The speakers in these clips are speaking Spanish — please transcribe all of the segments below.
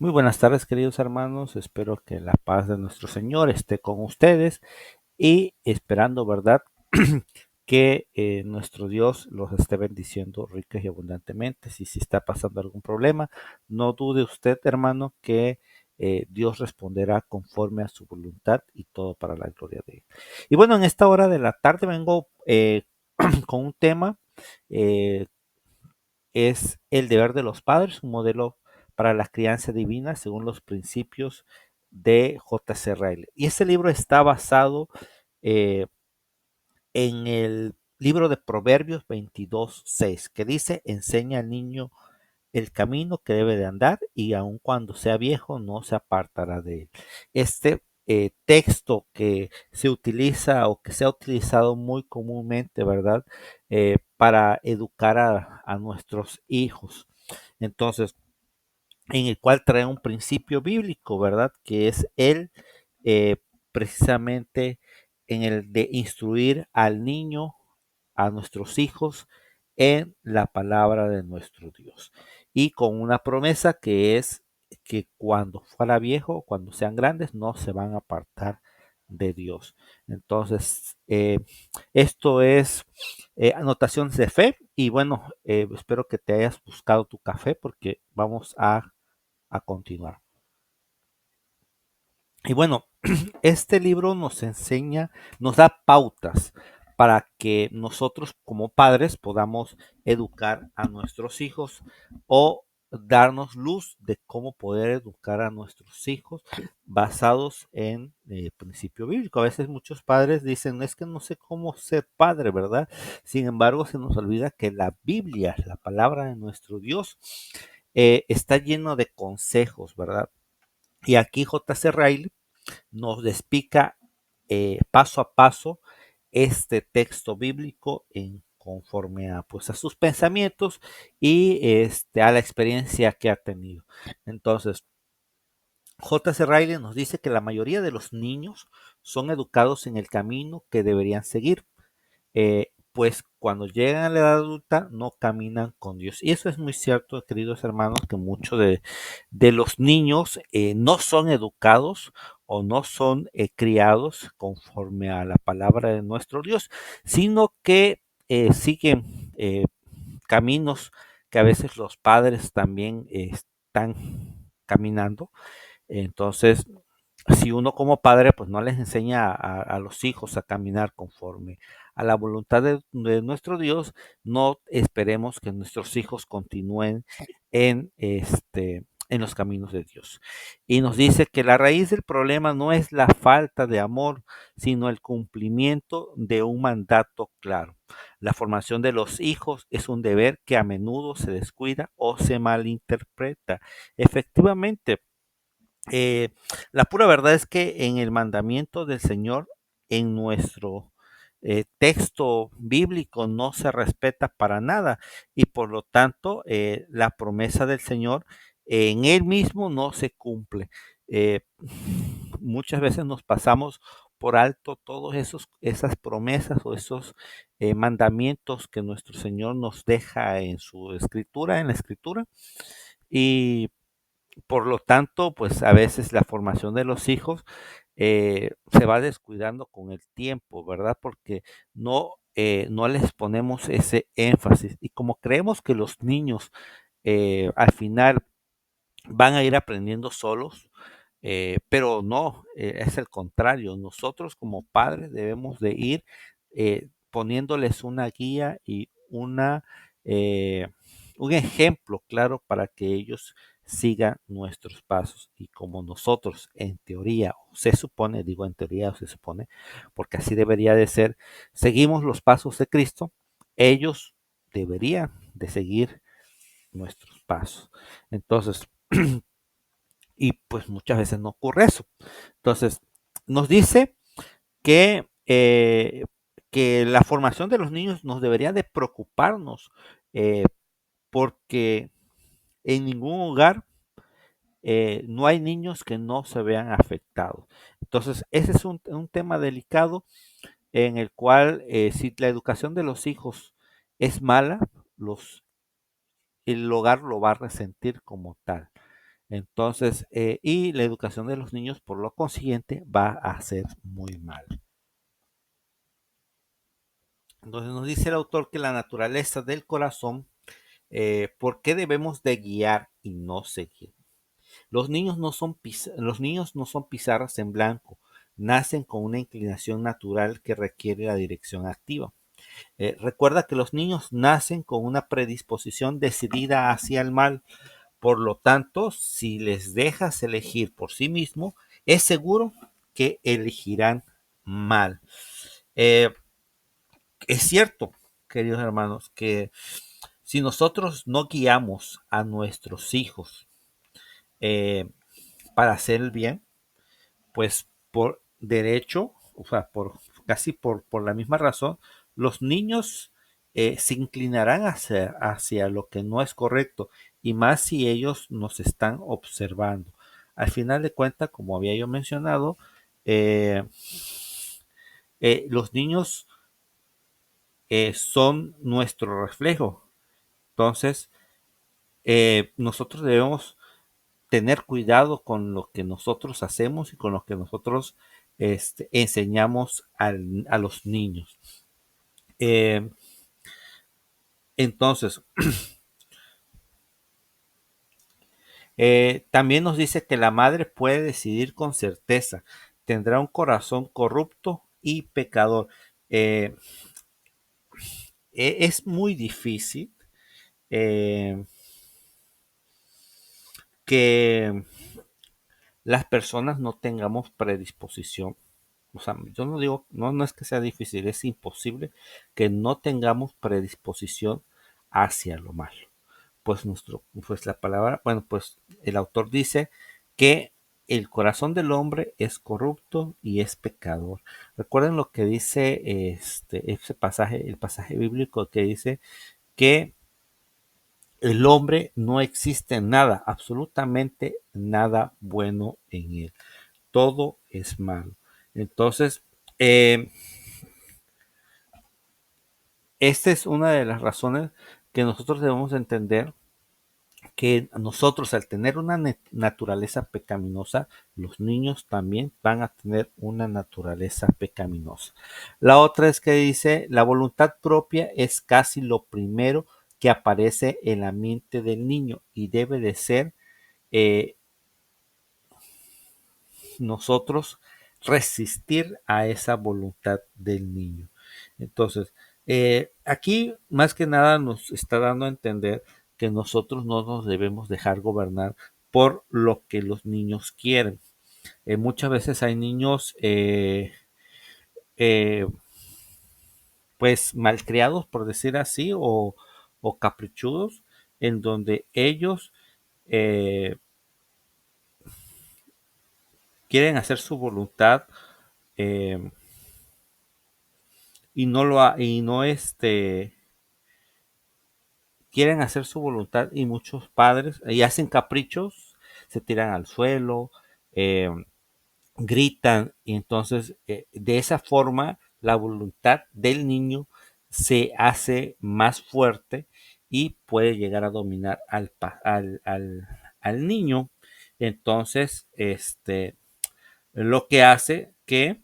Muy buenas tardes, queridos hermanos. Espero que la paz de nuestro Señor esté con ustedes y esperando, ¿verdad? Que nuestro Dios los esté bendiciendo rica y abundantemente. Si está pasando algún problema, no dude usted, hermano, que Dios responderá conforme a su voluntad y todo para la gloria de Él. Y bueno, en esta hora de la tarde vengo con un tema. eh, es el deber de los padres, un modelo para la crianza divina según los principios de J.C. Ryle. Y este libro está basado eh, en el libro de Proverbios 22:6, que dice: enseña al niño el camino que debe de andar y aun cuando sea viejo no se apartará de él. Este texto que se utiliza o que se ha utilizado muy comúnmente, ¿verdad? Para educar a nuestros hijos. Entonces, en el cual trae un principio bíblico, ¿verdad? Que es el eh, precisamente en el de instruir al niño, a nuestros hijos, en la palabra de nuestro Dios. Y con una promesa que es que cuando fuera viejo, cuando sean grandes, no se van a apartar de Dios. Entonces, esto es anotaciones de fe y bueno, espero que te hayas buscado tu café porque vamos a continuar. Y bueno, este libro nos enseña, nos da pautas para que nosotros como padres podamos educar a nuestros hijos o darnos luz de cómo poder educar a nuestros hijos basados en principio bíblico. A veces muchos padres dicen, es que no sé cómo ser padre, ¿verdad? Sin embargo, se nos olvida que la Biblia, la palabra de nuestro Dios, está lleno de consejos, ¿verdad? Y aquí J.C. Ryle nos explica paso a paso este texto bíblico en conforme a, pues, a sus pensamientos y a la experiencia que ha tenido. Entonces, J.C. Ryle nos dice que la mayoría de los niños son educados en el camino que deberían seguir, pues cuando llegan a la edad adulta no caminan con Dios. Y eso es muy cierto, queridos hermanos, que muchos de los niños no son educados o no son criados conforme a la palabra de nuestro Dios, sino que siguen caminos que a veces los padres también están caminando. Entonces, si uno como padre pues no les enseña a los hijos a caminar conforme a la voluntad de nuestro Dios, no esperemos que nuestros hijos continúen en los caminos de Dios. Y nos dice que la raíz del problema no es la falta de amor, sino el cumplimiento de un mandato claro. La formación de los hijos es un deber que a menudo se descuida o se malinterpreta. Efectivamente, eh, la pura verdad es que en el mandamiento del Señor, en nuestro texto bíblico, no se respeta para nada y por lo tanto la promesa del Señor en Él mismo no se cumple. Eh, Muchas veces nos pasamos por alto todas esas promesas o esos mandamientos que nuestro Señor nos deja en su escritura, en la escritura, y por lo tanto, pues a veces la formación de los hijos se va descuidando con el tiempo, ¿verdad? Porque no les ponemos ese énfasis. Y como creemos que los niños al final van a ir aprendiendo solos, pero no, es el contrario. Nosotros como padres debemos de ir poniéndoles una guía y eh, un ejemplo claro para que ellos sigan nuestros pasos. Y como nosotros en teoría, o se supone, digo en teoría o se supone, porque así debería de ser, seguimos los pasos de Cristo, ellos deberían de seguir nuestros pasos. Entonces, y pues muchas veces no ocurre eso. Entonces, nos dice que la formación de los niños nos debería de preocuparnos eh, porque en ningún hogar no hay niños que no se vean afectados. Entonces, ese es un tema delicado en el cual si la educación de los hijos es mala, el hogar lo va a resentir como tal. Entonces, y la educación de los niños, por lo consiguiente, va a ser muy mal. Entonces nos dice el autor que la naturaleza del corazón, ¿por qué debemos de guiar y no seguir? Los niños no son pizarras en blanco, nacen con una inclinación natural que requiere la dirección activa. Recuerda que los niños nacen con una predisposición decidida hacia el mal. Por lo tanto, si les dejas elegir por sí mismo, es seguro que elegirán mal. Eh, es cierto, queridos hermanos, que si nosotros no guiamos a nuestros hijos eh, para hacer el bien, pues por derecho, o sea, por la misma razón, los niños se inclinarán hacia lo que no es correcto, y más si ellos nos están observando. Al final de cuentas, como había yo mencionado, eh, los niños son nuestro reflejo. Entonces, nosotros debemos tener cuidado con lo que nosotros hacemos y con lo que nosotros enseñamos a los niños. Eh, entonces, también nos dice que la madre puede decidir con certeza, tendrá un corazón corrupto y pecador. Eh, es muy difícil eh, que las personas no tengamos predisposición. O sea, yo no digo, no es que sea difícil, es imposible que no tengamos predisposición hacia lo malo. Pues la palabra, bueno, pues el autor dice que el corazón del hombre es corrupto y es pecador. Recuerden lo que dice ese pasaje, el pasaje bíblico que dice que el hombre no existe nada, absolutamente nada bueno en él. Todo es malo. Entonces, eh, esta es una de las razones que nosotros debemos entender que nosotros al tener una naturaleza pecaminosa, los niños también van a tener una naturaleza pecaminosa. La otra es que dice, la voluntad propia es casi lo primero que aparece en la mente del niño y debe de ser eh, nosotros resistir a esa voluntad del niño. Entonces, aquí más que nada nos está dando a entender que nosotros no nos debemos dejar gobernar por lo que los niños quieren. Muchas veces hay niños eh, pues malcriados, por decir así, o caprichudos, en donde ellos eh, quieren hacer su voluntad eh, y no lo ha, y no quieren hacer su voluntad y muchos padres y hacen caprichos, se tiran al suelo, eh, gritan y entonces de esa forma la voluntad del niño se hace más fuerte y puede llegar a dominar al niño. Entonces, lo que hace que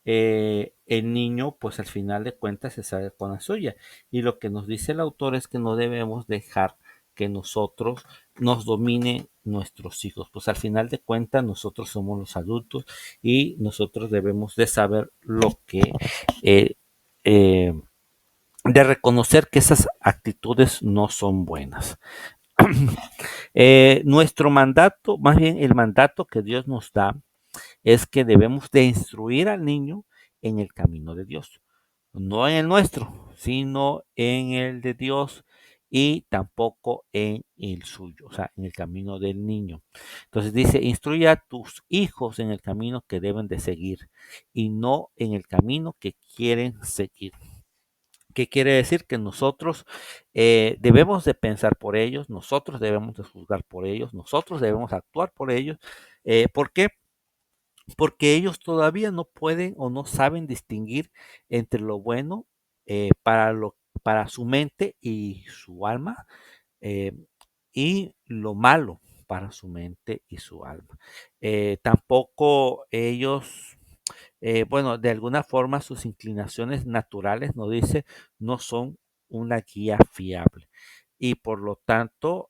el niño, pues al final de cuentas se sale con la suya. Y lo que nos dice el autor es que no debemos dejar que nosotros nos dominen nuestros hijos. Pues al final de cuentas nosotros somos los adultos y nosotros debemos de saber lo que, eh, eh, de reconocer que esas actitudes no son buenas. Nuestro mandato, más bien el mandato que Dios nos da, es que debemos de instruir al niño en el camino de Dios, no en el nuestro, sino en el de Dios y tampoco en el suyo, o sea, en el camino del niño. Entonces dice, instruye a tus hijos en el camino que deben de seguir y no en el camino que quieren seguir. ¿Qué quiere decir? Que nosotros debemos de pensar por ellos, nosotros debemos de juzgar por ellos, nosotros debemos actuar por ellos. ¿Por qué? Porque ellos todavía no pueden o no saben distinguir entre lo bueno para su mente y su alma, eh, y lo malo para su mente y su alma. Tampoco ellos, bueno, de alguna forma sus inclinaciones naturales, nos dice, no son una guía fiable. Y por lo tanto,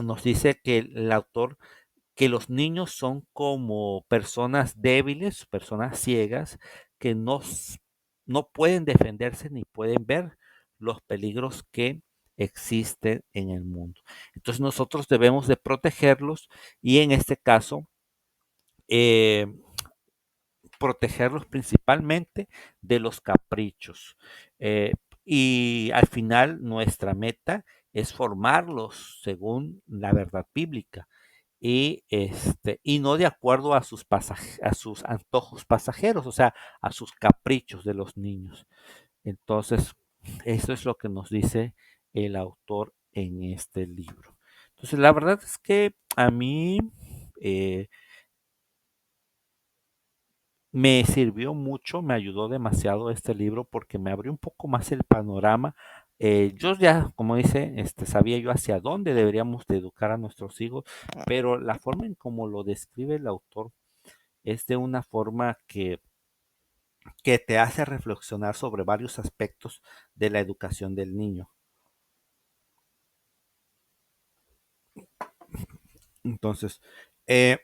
nos dice que el autor que los niños son como personas débiles, personas ciegas, que no pueden defenderse ni pueden ver los peligros que existen en el mundo. Entonces nosotros debemos de protegerlos y en este caso, eh, protegerlos principalmente de los caprichos. Eh, y al final nuestra meta es formarlos según la verdad bíblica y no de acuerdo a sus antojos pasajeros, o sea, a sus caprichos de los niños. Entonces, eso es lo que nos dice el autor en este libro. Entonces, la verdad es que a mí eh, me sirvió mucho, me ayudó demasiado este libro porque me abrió un poco más el panorama. Yo ya, como dice, sabía yo hacia dónde deberíamos de educar a nuestros hijos, pero la forma en cómo lo describe el autor es de una forma que te hace reflexionar sobre varios aspectos de la educación del niño. Entonces, eh,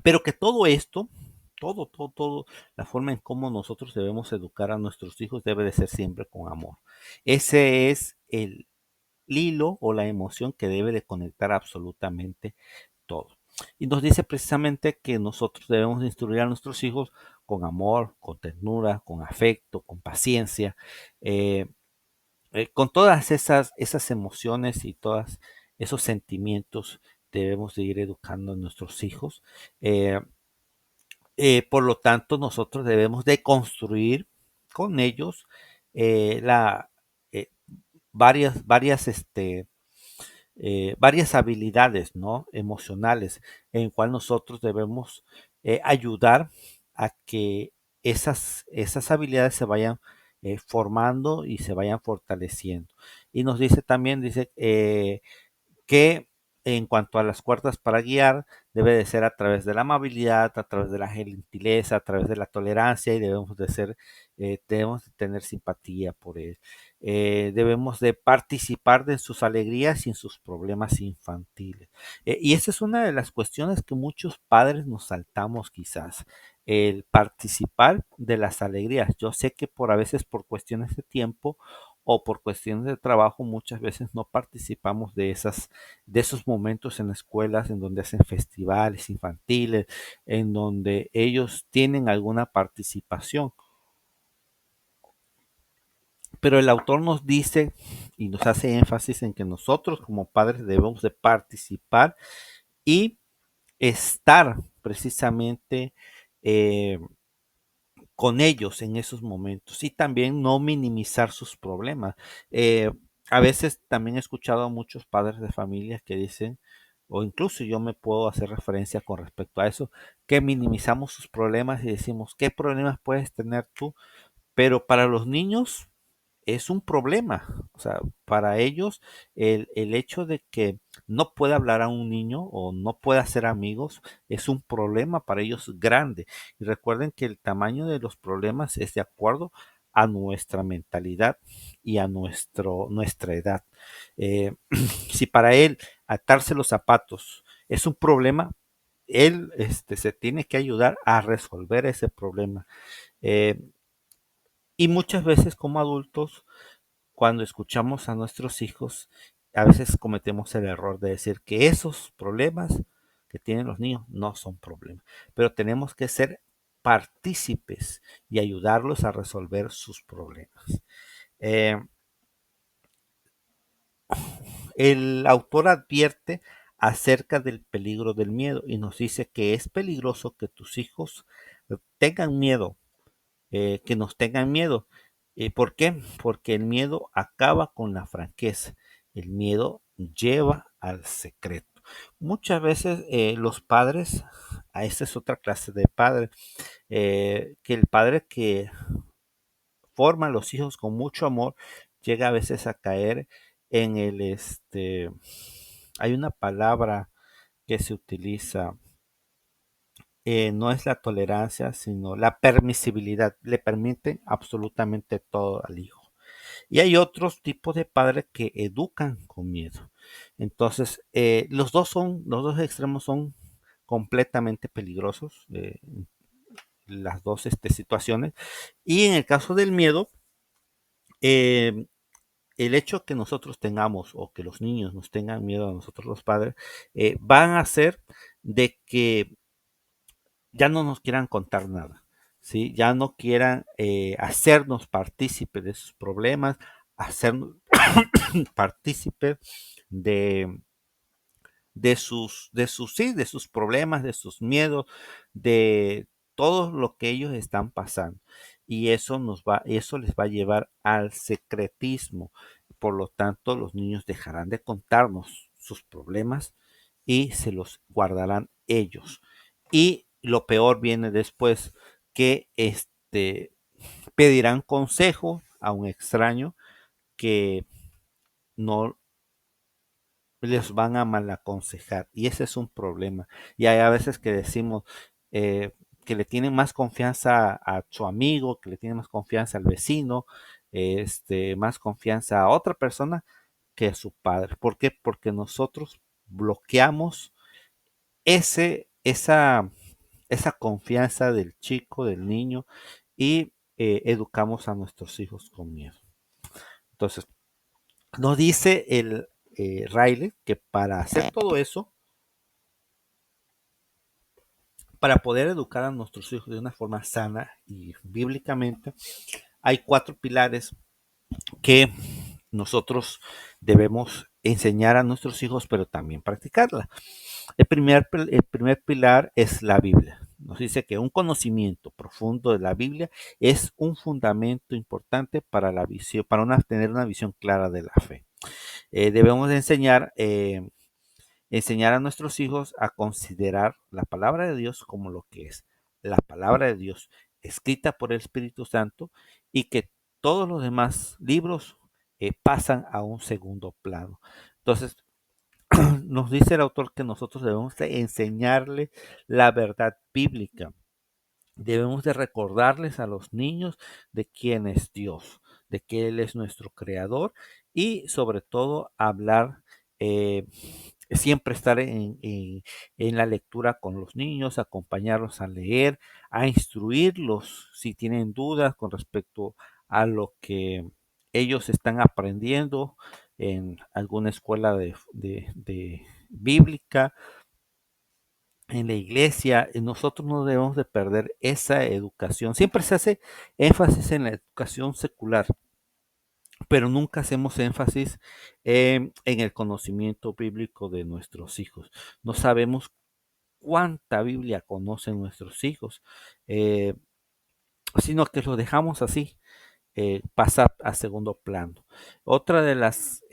pero que todo esto, todo, la forma en cómo nosotros debemos educar a nuestros hijos debe de ser siempre con amor. Ese es el hilo o la emoción que debe de conectar absolutamente todo. Y nos dice precisamente que nosotros debemos instruir a nuestros hijos con amor, con ternura, con afecto, con paciencia, eh, con todas esas emociones y todos esos sentimientos debemos de ir educando a nuestros hijos. Eh, por lo tanto, nosotros debemos de construir con ellos la, eh, varias habilidades, ¿no? Emocionales, en cual nosotros debemos ayudar a que esas habilidades se vayan formando y se vayan fortaleciendo. Y nos dice también, dice, que en cuanto a las cuerdas para guiar, debe de ser a través de la amabilidad, a través de la gentileza, a través de la tolerancia y debemos de tener simpatía por él. Debemos de participar de sus alegrías y en sus problemas infantiles. Y esa es una de las cuestiones que muchos padres nos saltamos quizás, el participar de las alegrías. Yo sé que a veces por cuestiones de tiempo o por cuestiones de trabajo muchas veces no participamos de esos momentos en escuelas en donde hacen festivales infantiles, en donde ellos tienen alguna participación. Pero el autor nos dice y nos hace énfasis en que nosotros como padres debemos de participar y estar precisamente eh, con ellos en esos momentos y también no minimizar sus problemas. Eh, a veces también he escuchado a muchos padres de familia que dicen, o incluso yo me puedo hacer referencia con respecto a eso, que minimizamos sus problemas y decimos, ¿qué problemas puedes tener tú? Pero para los niños es un problema. O sea, para ellos el hecho de que no pueda hablar a un niño o no pueda hacer amigos es un problema para ellos grande. Y recuerden que el tamaño de los problemas es de acuerdo a nuestra mentalidad y a nuestra edad. Eh, si para él atarse los zapatos es un problema, él se tiene que ayudar a resolver ese problema. Eh, y muchas veces como adultos cuando escuchamos a nuestros hijos, a veces cometemos el error de decir que esos problemas que tienen los niños no son problemas, pero tenemos que ser partícipes y ayudarlos a resolver sus problemas. Eh, el autor advierte acerca del peligro del miedo y nos dice que es peligroso que tus hijos tengan miedo, que nos tengan miedo. ¿Por qué? Porque el miedo acaba con la franqueza. El miedo lleva al secreto. Muchas veces los padres, a esta es otra clase de padre, que el padre que forma a los hijos con mucho amor llega a veces a caer en hay una palabra que se utiliza, no es la tolerancia, sino la permisibilidad. Le permiten absolutamente todo al hijo. Y hay otros tipos de padres que educan con miedo. Entonces, los dos extremos son completamente peligrosos, las dos situaciones. Y en el caso del miedo, eh, el hecho que nosotros tengamos o que los niños nos tengan miedo a nosotros los padres, van a hacer de que ya no nos quieran contar nada, ¿sí? Ya no quieran hacernos partícipes de sus problemas, hacernos partícipes de, sí, de sus problemas, de sus miedos, de todo lo que ellos están pasando. Y eso les va a llevar al secretismo. Por lo tanto, los niños dejarán de contarnos sus problemas y se los guardarán ellos. Y lo peor viene después, que pedirán consejo a un extraño que no les van a mal aconsejar, y ese es un problema. Y hay a veces que decimos, que le tienen más confianza a su amigo, que le tienen más confianza al vecino, más confianza a otra persona que a su padre. ¿Por qué? Porque nosotros bloqueamos esa confianza del chico, del niño, y educamos a nuestros hijos con miedo. Entonces, nos dice el Riley que para hacer todo eso, para poder educar a nuestros hijos de una forma sana y bíblicamente, hay 4 pilares que nosotros debemos enseñar a nuestros hijos, pero también practicarla. El primer pilar es la Biblia. Nos dice que un conocimiento profundo de la Biblia es un fundamento importante para la visión, para tener una visión clara de la fe. Debemos de enseñar a nuestros hijos a considerar la palabra de Dios como lo que es, la palabra de Dios escrita por el Espíritu Santo, y que todos los demás libros pasan a un segundo plano. Entonces, nos dice el autor que nosotros debemos de enseñarle la verdad bíblica. Debemos de recordarles a los niños de quién es Dios, de que Él es nuestro creador, y sobre todo hablar, siempre estar en la lectura con los niños, acompañarlos a leer, a instruirlos si tienen dudas con respecto a lo que ellos están aprendiendo en alguna escuela de bíblica, en la iglesia. Nosotros no debemos de perder esa educación. Siempre se hace énfasis en la educación secular, pero nunca hacemos énfasis en el conocimiento bíblico de nuestros hijos. No sabemos cuánta Biblia conocen nuestros hijos, eh, sino que lo dejamos así, pasar a segundo plano. Otra de las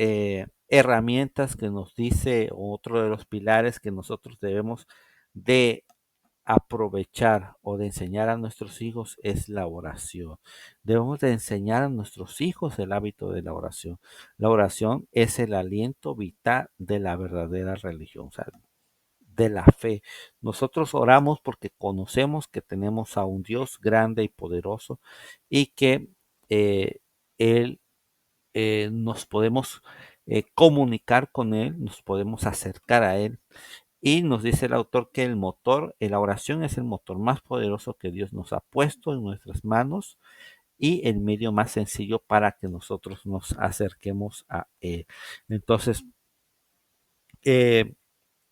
herramientas que nos dice, otro de los pilares que nosotros debemos de aprovechar o de enseñar a nuestros hijos es la oración. Debemos de enseñar a nuestros hijos el hábito de la oración. La oración es el aliento vital de la verdadera religión, o sea, de la fe. Nosotros oramos porque conocemos que tenemos a un Dios grande y poderoso, y que eh, Él, nos podemos comunicar con Él, nos podemos acercar a Él. Y nos dice el autor que la oración es el motor más poderoso que Dios nos ha puesto en nuestras manos, y el medio más sencillo para que nosotros nos acerquemos a Él. Entonces, eh,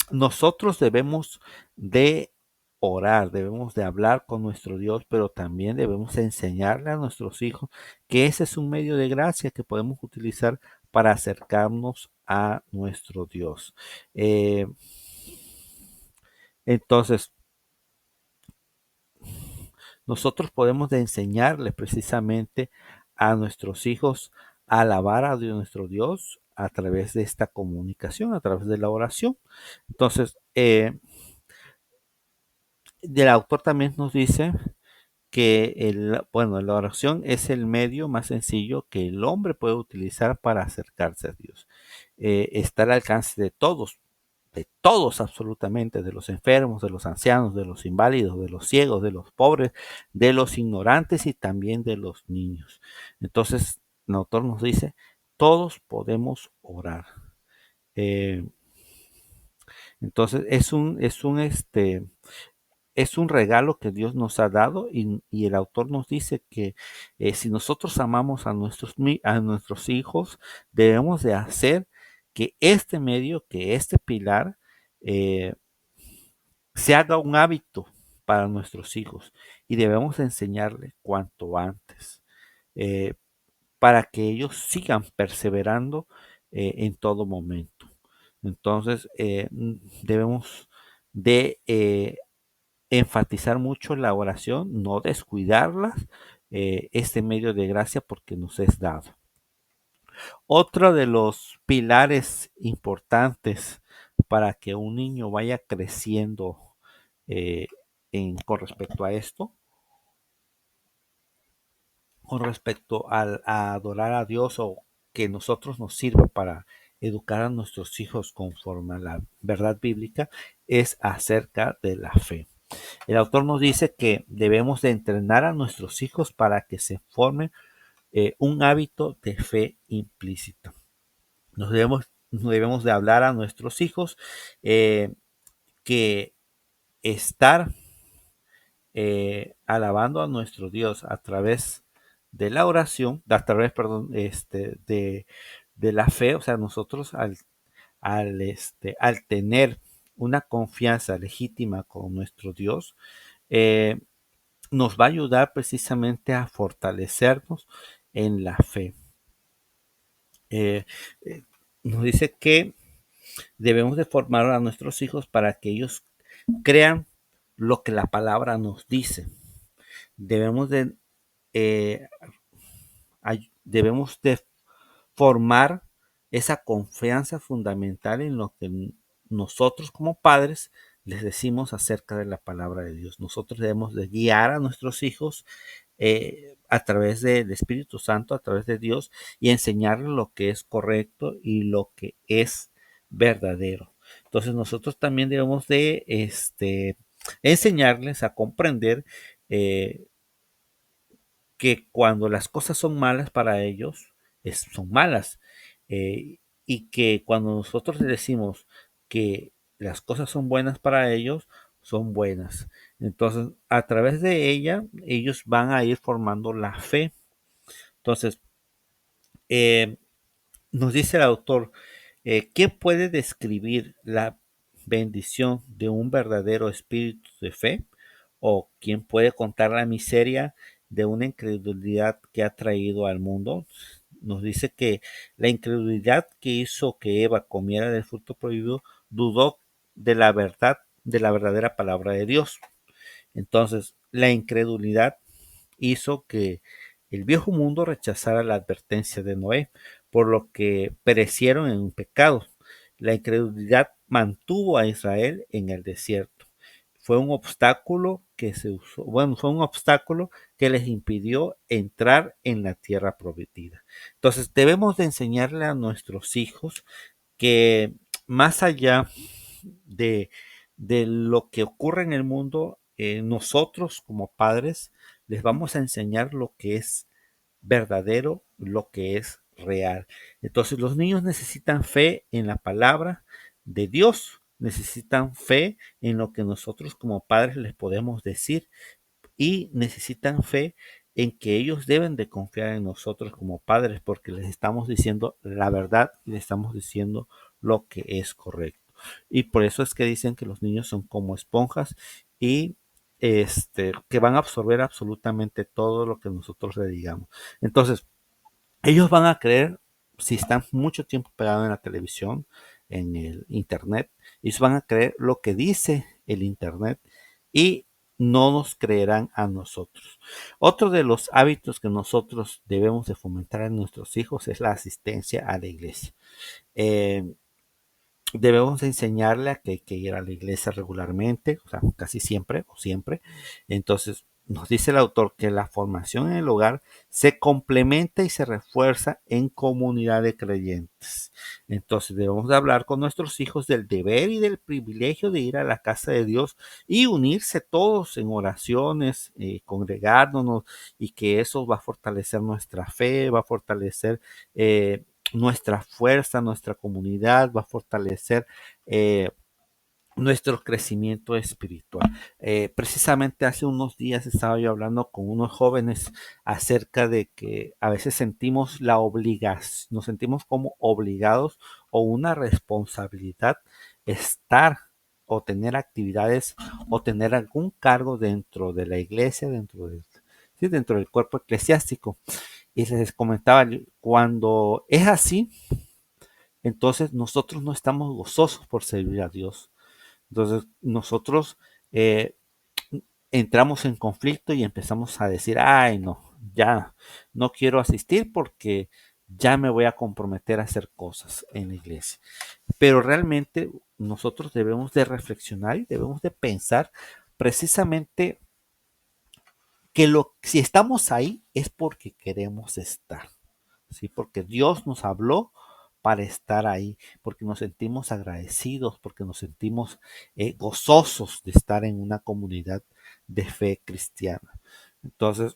nosotros debemos de orar, debemos de hablar con nuestro Dios, pero también debemos enseñarle a nuestros hijos que ese es un medio de gracia que podemos utilizar para acercarnos a nuestro Dios. Eh, entonces, nosotros podemos de enseñarle precisamente a nuestros hijos a alabar a Dios, nuestro Dios, a través de esta comunicación, a través de la oración. Entonces, el autor también nos dice que bueno, la oración es el medio más sencillo que el hombre puede utilizar para acercarse a Dios. está al alcance de todos absolutamente, de los enfermos, de los ancianos, de los inválidos, de los ciegos, de los pobres, de los ignorantes y también de los niños. Entonces, el autor nos dice, todos podemos orar. Eh, entonces, es un regalo que Dios nos ha dado y el autor nos dice que si nosotros amamos a nuestros hijos, debemos de hacer que este medio, que este pilar, eh, se haga un hábito para nuestros hijos y debemos enseñarle cuanto antes eh, para que ellos sigan perseverando en todo momento. Entonces, debemos de enfatizar mucho la oración, no descuidarlas, este medio de gracia porque nos es dado. Otro de los pilares importantes para que un niño vaya creciendo eh, con respecto a esto, con respecto a adorar a Dios o que nosotros nos sirva para educar a nuestros hijos conforme a la verdad bíblica, es acerca de la fe. El autor nos dice que debemos de entrenar a nuestros hijos para que se formen un hábito de fe implícita. Nos debemos de hablar a nuestros hijos que estar alabando a nuestro Dios a través de la oración, a través, perdón, de la fe, o sea, nosotros al tener una confianza legítima con nuestro Dios, eh, nos va a ayudar precisamente a fortalecernos en la fe. Eh, eh, Nos dice que debemos de formar a nuestros hijos para que ellos crean lo que la palabra nos dice. Debemos de, eh, debemos de formar esa confianza fundamental en lo que nosotros como padres les decimos acerca de la palabra de Dios. Nosotros debemos de guiar a nuestros hijos a través del Espíritu Santo, a través de Dios, y enseñarles lo que es correcto y lo que es verdadero. Entonces nosotros también debemos de enseñarles a comprender que cuando las cosas son malas para ellos, son malas. Y que cuando nosotros les decimos que las cosas son buenas para ellos, son buenas. Entonces, a través de ella, ellos van a ir formando la fe. Entonces, eh, nos dice el autor, ¿qué puede describir la bendición de un verdadero espíritu de fe? ¿O quién puede contar la miseria de una incredulidad que ha traído al mundo? Nos dice que la incredulidad que hizo que Eva comiera del fruto prohibido dudó de la verdadera palabra de Dios. Entonces, la incredulidad hizo que el viejo mundo rechazara la advertencia de Noé, por lo que perecieron en un pecado. La incredulidad mantuvo a Israel en el desierto. Fue un obstáculo que se usó, bueno, fue un obstáculo que les impidió entrar en la tierra prometida. Entonces, debemos de enseñarle a nuestros hijos que más allá de, de lo que ocurre en el mundo, nosotros como padres les vamos a enseñar lo que es verdadero, lo que es real. Entonces los niños necesitan fe en la palabra de Dios, necesitan fe en lo que nosotros como padres les podemos decir y necesitan fe en que ellos deben de confiar en nosotros como padres porque les estamos diciendo la verdad y les estamos diciendo lo que es correcto. Y por eso es que dicen que los niños son como esponjas y que van a absorber absolutamente todo lo que nosotros le digamos. Entonces, ellos van a creer, si están mucho tiempo pegados en la televisión, en el internet, ellos van a creer lo que dice el internet y no nos creerán a nosotros. Otro de los hábitos que nosotros debemos de fomentar en nuestros hijos es la asistencia a la iglesia. Eh, Debemos enseñarle a que hay que ir a la iglesia regularmente, o sea, casi siempre o siempre. Entonces, nos dice el autor que la formación en el hogar se complementa y se refuerza en comunidad de creyentes. Entonces debemos de hablar con nuestros hijos del deber y del privilegio de ir a la casa de Dios y unirse todos en oraciones, congregándonos, y que eso va a fortalecer nuestra fe, va a fortalecer nuestra fuerza, nuestra comunidad, va a fortalecer nuestro crecimiento espiritual. Precisamente hace unos días estaba yo hablando con unos jóvenes acerca de que a veces sentimos la obligación, nos sentimos como obligados o una responsabilidad estar o tener actividades o tener algún cargo dentro de la iglesia, sí, dentro del cuerpo eclesiástico. Y les comentaba, cuando es así, entonces nosotros no estamos gozosos por servir a Dios. Entonces nosotros eh, entramos en conflicto y empezamos a decir, ay, no, ya no quiero asistir porque ya me voy a comprometer a hacer cosas en la iglesia. Pero realmente nosotros debemos de reflexionar y debemos de pensar precisamente que si estamos ahí es porque queremos estar. ¿Sí? Porque Dios nos habló para estar ahí, porque nos sentimos agradecidos, porque nos sentimos gozosos de estar en una comunidad de fe cristiana. Entonces,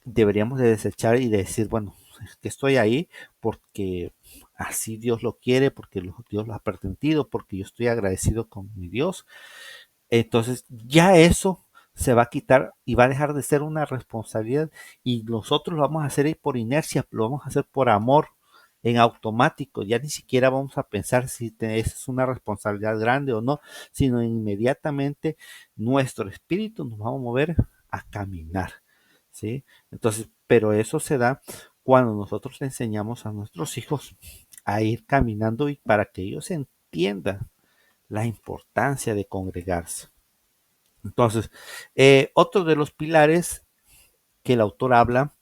deberíamos de desechar y de decir, bueno, es que estoy ahí porque así Dios lo quiere, porque Dios lo ha permitido, porque yo estoy agradecido con mi Dios. Entonces ya eso se va a quitar y va a dejar de ser una responsabilidad, y nosotros lo vamos a hacer por inercia, lo vamos a hacer por amor, en automático. Ya ni siquiera vamos a pensar si esa es una responsabilidad grande o no, sino inmediatamente nuestro espíritu nos va a mover a caminar, ¿sí? Entonces, pero eso se da cuando nosotros le enseñamos a nuestros hijos a ir caminando y para que ellos entiendan la importancia de congregarse. Entonces, otro de los pilares que el autor habla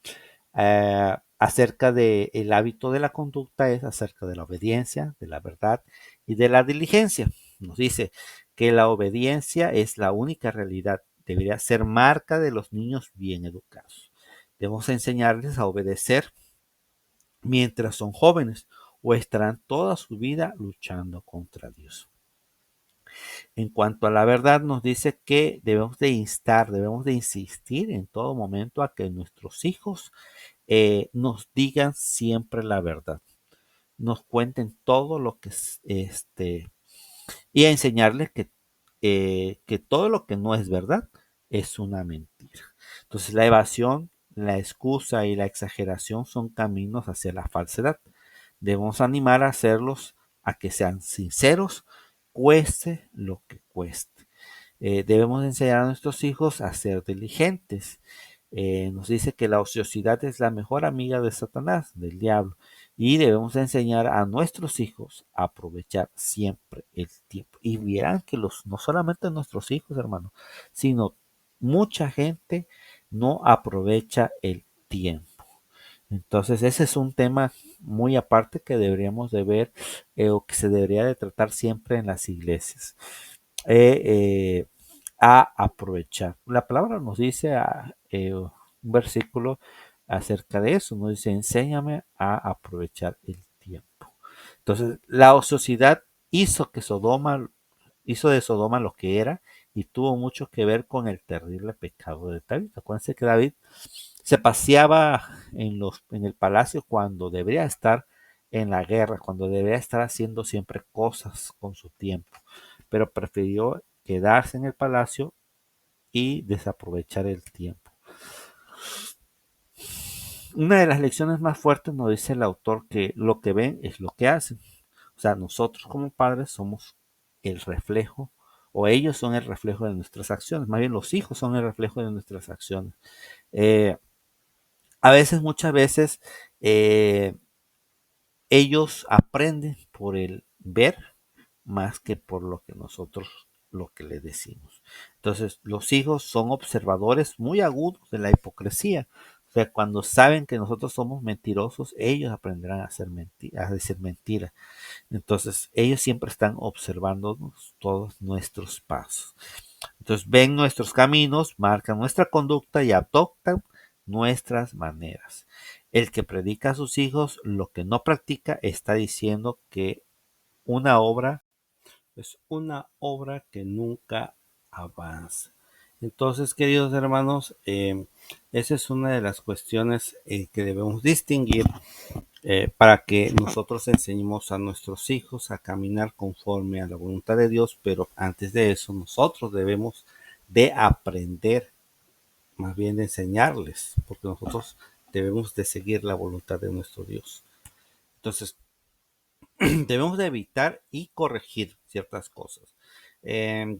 acerca del hábito de la conducta es acerca de la obediencia, de la verdad y de la diligencia. Nos dice que la obediencia es la única realidad, debería ser marca de los niños bien educados. Debemos enseñarles a obedecer mientras son jóvenes o estarán toda su vida luchando contra Dios. En cuanto a la verdad, nos dice que debemos de instar, debemos de insistir en todo momento a que nuestros hijos nos digan siempre la verdad, nos cuenten todo lo que es, y a enseñarles que todo lo que no es verdad es una mentira. Entonces la evasión, la excusa y la exageración son caminos hacia la falsedad. Debemos animar a hacerlos a que sean sinceros, cueste lo que cueste. Debemos enseñar a nuestros hijos a ser diligentes. Nos dice que la ociosidad es la mejor amiga de Satanás, del diablo, y debemos enseñar a nuestros hijos a aprovechar siempre el tiempo. Y vieran que no solamente nuestros hijos, hermanos, sino mucha gente no aprovecha el tiempo. Entonces, ese es un tema muy aparte que deberíamos de ver, o que se debería de tratar siempre en las iglesias. Eh, eh, a aprovechar. La palabra nos dice un versículo acerca de eso, nos dice, enséñame a aprovechar el tiempo. Entonces, la ociosidad hizo de Sodoma lo que era, y tuvo mucho que ver con el terrible pecado de David. Acuérdense que David se paseaba en el palacio cuando debería estar en la guerra, cuando debería estar haciendo siempre cosas con su tiempo, pero prefirió quedarse en el palacio y desaprovechar el tiempo. Una de las lecciones más fuertes nos dice el autor que lo que ven es lo que hacen. O sea, nosotros como padres somos el reflejo, o ellos son el reflejo de nuestras acciones. Más bien los hijos son el reflejo de nuestras acciones. Eh, muchas veces, eh, ellos aprenden por el ver más que por lo que les decimos. Entonces, los hijos son observadores muy agudos de la hipocresía. O sea, cuando saben que nosotros somos mentirosos, ellos aprenderán a decir mentiras. Entonces, ellos siempre están observando todos nuestros pasos. Entonces ven nuestros caminos, marcan nuestra conducta y adoptan nuestras maneras. El que predica a sus hijos lo que no practica está diciendo que una obra es una obra que nunca avanza. Entonces, queridos hermanos, esa es una de las cuestiones que debemos distinguir para que nosotros enseñemos a nuestros hijos a caminar conforme a la voluntad de Dios, pero antes de eso nosotros debemos de aprender, más bien de enseñarles, porque nosotros debemos de seguir la voluntad de nuestro Dios. Entonces, debemos de evitar y corregir ciertas cosas. Eh,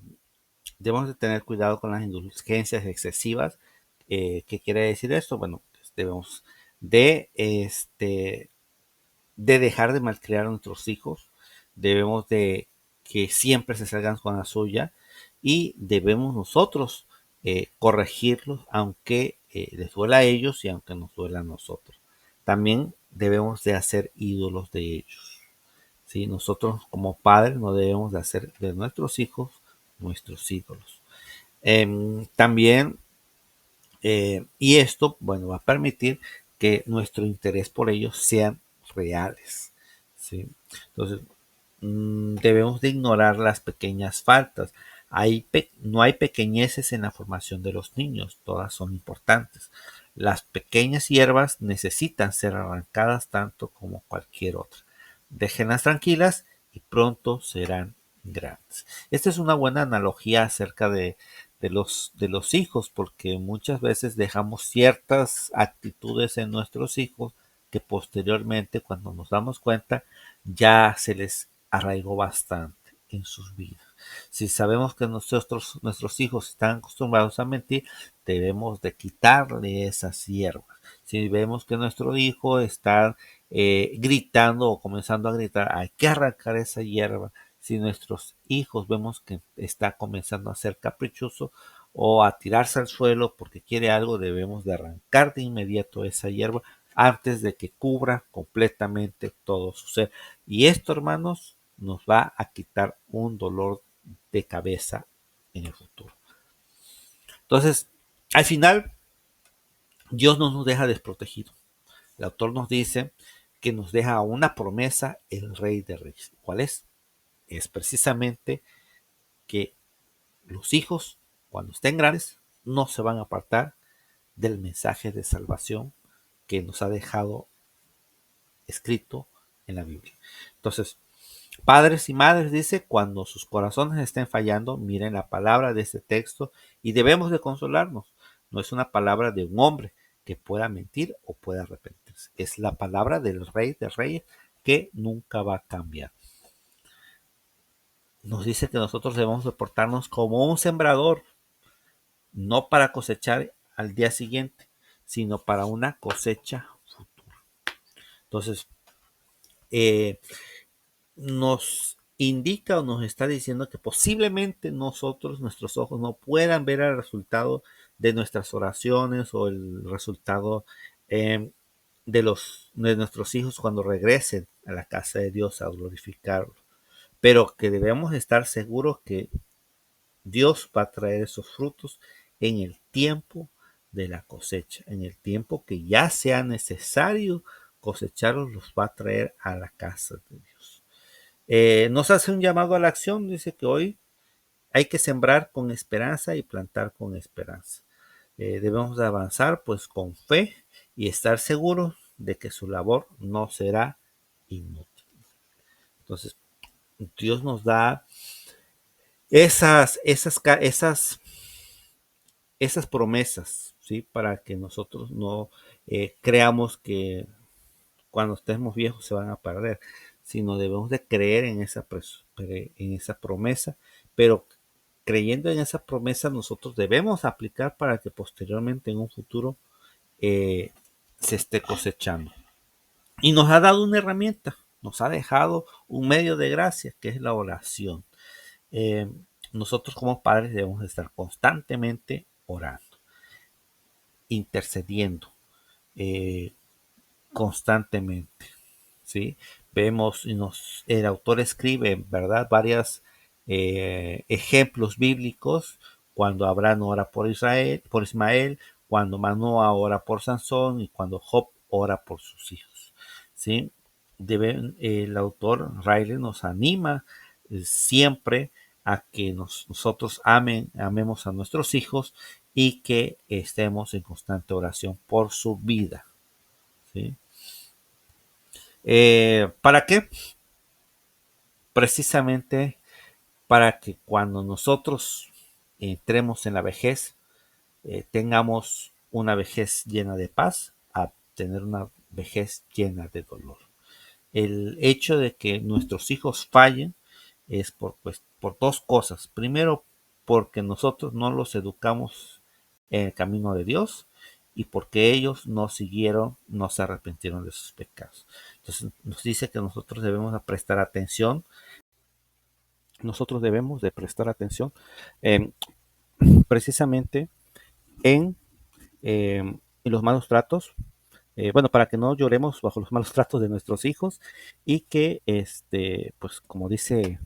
Debemos de tener cuidado con las indulgencias excesivas. ¿Qué quiere decir esto? Bueno, pues debemos de, de dejar de malcriar a nuestros hijos. Debemos de que siempre se salgan con la suya y debemos nosotros corregirlos aunque les duela a ellos y aunque nos duela a nosotros. También debemos de hacer ídolos de ellos. ¿Sí? Nosotros como padres no debemos de hacer de nuestros hijos nuestros ídolos. También, y esto, bueno, va a permitir que nuestro interés por ellos sean reales. ¿Sí? Entonces, debemos de ignorar las pequeñas faltas. No hay pequeñeces en la formación de los niños, todas son importantes. Las pequeñas hierbas necesitan ser arrancadas tanto como cualquier otra. Déjenlas tranquilas y pronto serán grandes. Esta es una buena analogía acerca de los hijos, porque muchas veces dejamos ciertas actitudes en nuestros hijos que posteriormente, cuando nos damos cuenta, ya se les arraigó bastante en sus vidas. Si sabemos que nuestros hijos están acostumbrados a mentir, debemos de quitarle esas hierbas. Si vemos que nuestro hijo está gritando o comenzando a gritar, hay que arrancar esa hierba. Si nuestros hijos vemos que está comenzando a ser caprichoso o a tirarse al suelo porque quiere algo, debemos de arrancar de inmediato esa hierba antes de que cubra completamente todo su ser. Y esto, hermanos, nos va a quitar un dolor de cabeza en el futuro. Entonces, al final, Dios no nos deja desprotegidos. El autor nos dice que nos deja una promesa el Rey de Reyes. ¿Cuál es? Es precisamente que los hijos, cuando estén grandes, no se van a apartar del mensaje de salvación que nos ha dejado escrito en la Biblia. Entonces, padres y madres, dice, cuando sus corazones estén fallando, miren la palabra de este texto y debemos de consolarnos. No es una palabra de un hombre que pueda mentir o pueda arrepentirse. Es la palabra del Rey de Reyes que nunca va a cambiar. Nos dice que nosotros debemos de portarnos como un sembrador, no para cosechar al día siguiente, sino para una cosecha futura. Entonces, nos indica o nos está diciendo que posiblemente nuestros ojos, no puedan ver el resultado de nuestras oraciones o el resultado eh, de nuestros hijos cuando regresen a la casa de Dios a glorificarlo. Pero que debemos estar seguros que Dios va a traer esos frutos en el tiempo de la cosecha, en el tiempo que ya sea necesario cosecharlos, los va a traer a la casa de Dios. Nos hace un llamado a la acción, dice que hoy hay que sembrar con esperanza y plantar con esperanza. Debemos de avanzar pues con fe y estar seguros de que su labor no será inútil. Entonces, Dios nos da esas promesas, ¿sí? Para que nosotros no creamos que cuando estemos viejos se van a perder, sino debemos de creer en esa promesa, pero creyendo en esa promesa nosotros debemos aplicar para que posteriormente en un futuro eh, se esté cosechando. Y nos ha dado una herramienta, nos ha dejado un medio de gracia, que es la oración. Eh, Nosotros como padres debemos estar constantemente orando, intercediendo eh, constantemente. ¿Sí? Vemos, el autor escribe, ¿verdad? Varios ejemplos bíblicos cuando Abraham ora por Israel, por Ismael, cuando Manoah ora por Sansón y cuando Job ora por sus hijos. ¿Sí? El autor Riley nos anima siempre a que nosotros amemos a nuestros hijos y que estemos en constante oración por su vida. ¿Sí? ¿Para qué? Precisamente para que cuando nosotros entremos en la vejez, tengamos una vejez llena de paz a tener una vejez llena de dolor. El hecho de que nuestros hijos fallen es por dos cosas. Primero, porque nosotros no los educamos en el camino de Dios y porque ellos no siguieron, no se arrepintieron de sus pecados. Entonces nos dice que nosotros debemos de prestar atención. Nosotros debemos de prestar atención eh, precisamente en, en los malos tratos, bueno, para que no lloremos bajo los malos tratos de nuestros hijos y que, pues como dice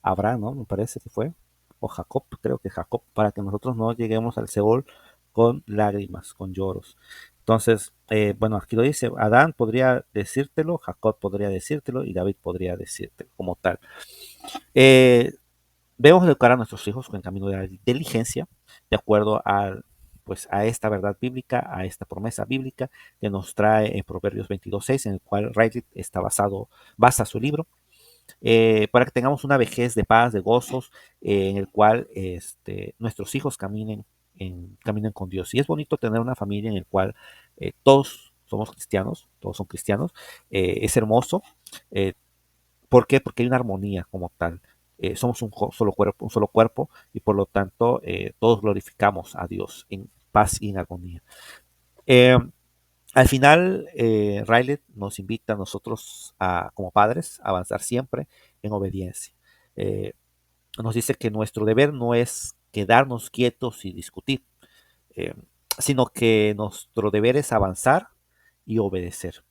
Abraham, ¿no? Me parece que fue, o Jacob, creo que Jacob, para que nosotros no lleguemos al Seol con lágrimas, con lloros. Entonces, bueno, aquí lo dice, Adán podría decírtelo, Jacob podría decírtelo y David podría decírtelo como tal. Eh, Debemos educar a nuestros hijos con el camino de la inteligencia, de acuerdo pues, a esta verdad bíblica, a esta promesa bíblica que nos trae en Proverbios 22:6, en el cual Riley basa su libro, para que tengamos una vejez de paz, de gozos, en el cual nuestros hijos caminen con Dios. Y es bonito tener una familia en el cual todos somos cristianos, todos son cristianos, es hermoso. eh, ¿Por qué? Porque hay una armonía como tal. Somos un solo cuerpo y por lo tanto todos glorificamos a Dios en paz y en armonía. Eh, Al final, Riley nos invita a nosotros, como padres, a avanzar siempre en obediencia. Eh, Nos dice que nuestro deber no es quedarnos quietos y discutir, eh, sino que nuestro deber es avanzar y obedecer.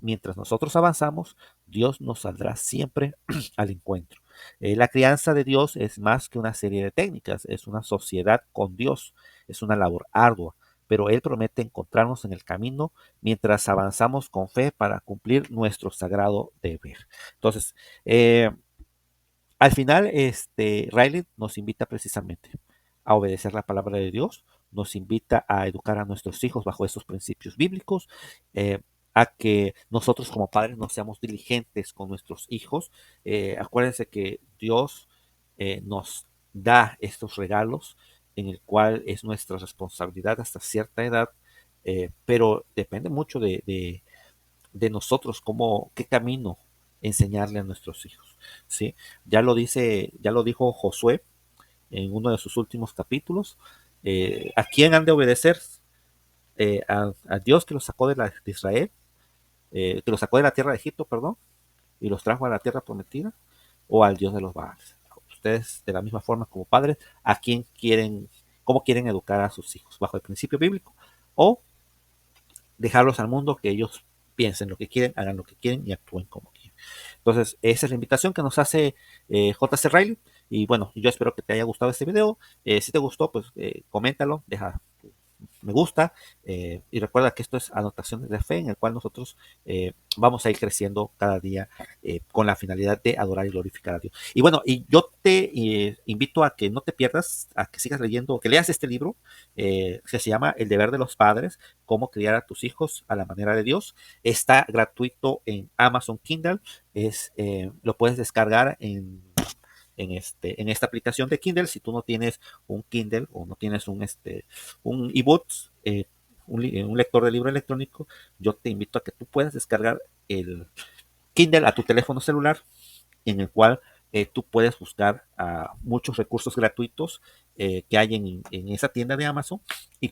Mientras nosotros avanzamos, Dios nos saldrá siempre al encuentro. La crianza de Dios es más que una serie de técnicas, es una sociedad con Dios, es una labor ardua, pero Él promete encontrarnos en el camino mientras avanzamos con fe para cumplir nuestro sagrado deber. Entonces, al final, Riley nos invita precisamente a obedecer la palabra de Dios, nos invita a educar a nuestros hijos bajo esos principios bíblicos, eh, a que nosotros como padres no seamos diligentes con nuestros hijos. Acuérdense que Dios nos da estos regalos en el cual es nuestra responsabilidad hasta cierta edad, pero depende mucho de nosotros, qué camino enseñarle a nuestros hijos, ¿sí? Ya lo dijo Josué en uno de sus últimos capítulos. ¿A quién han de obedecer? A Dios que los sacó de Israel, que los sacó de la tierra de Egipto, perdón, y los trajo a la tierra prometida, o al Dios de los Baales. Ustedes, de la misma forma como padres, ¿a quién quieren, cómo quieren educar a sus hijos? ¿Bajo el principio bíblico? ¿O dejarlos al mundo que ellos piensen lo que quieren, hagan lo que quieren y actúen como quieren? Entonces, esa es la invitación que nos hace JC Riley. Y bueno, yo espero que te haya gustado este video. Si te gustó, pues coméntalo, deja me gusta, y recuerda que esto es anotaciones de fe en el cual nosotros vamos a ir creciendo cada día con la finalidad de adorar y glorificar a Dios. Y bueno, y yo te invito a que no te pierdas, a que sigas leyendo, que leas este libro que se llama El deber de los padres, cómo criar a tus hijos a la manera de Dios. Está gratuito en Amazon Kindle, lo puedes descargar en esta aplicación de Kindle. Si tú no tienes un Kindle o no tienes un ebook, un lector de libro electrónico, yo te invito a que tú puedas descargar el Kindle a tu teléfono celular, en el cual tú puedes buscar muchos recursos gratuitos que hay en esa tienda de Amazon y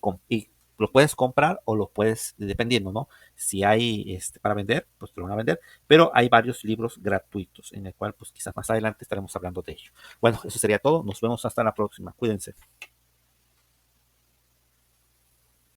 lo puedes comprar o lo puedes, dependiendo, ¿no? Si hay para vender, pues te lo van a vender, pero hay varios libros gratuitos en el cual pues quizás más adelante estaremos hablando de ello. Bueno, eso sería todo. Nos vemos hasta la próxima. Cuídense.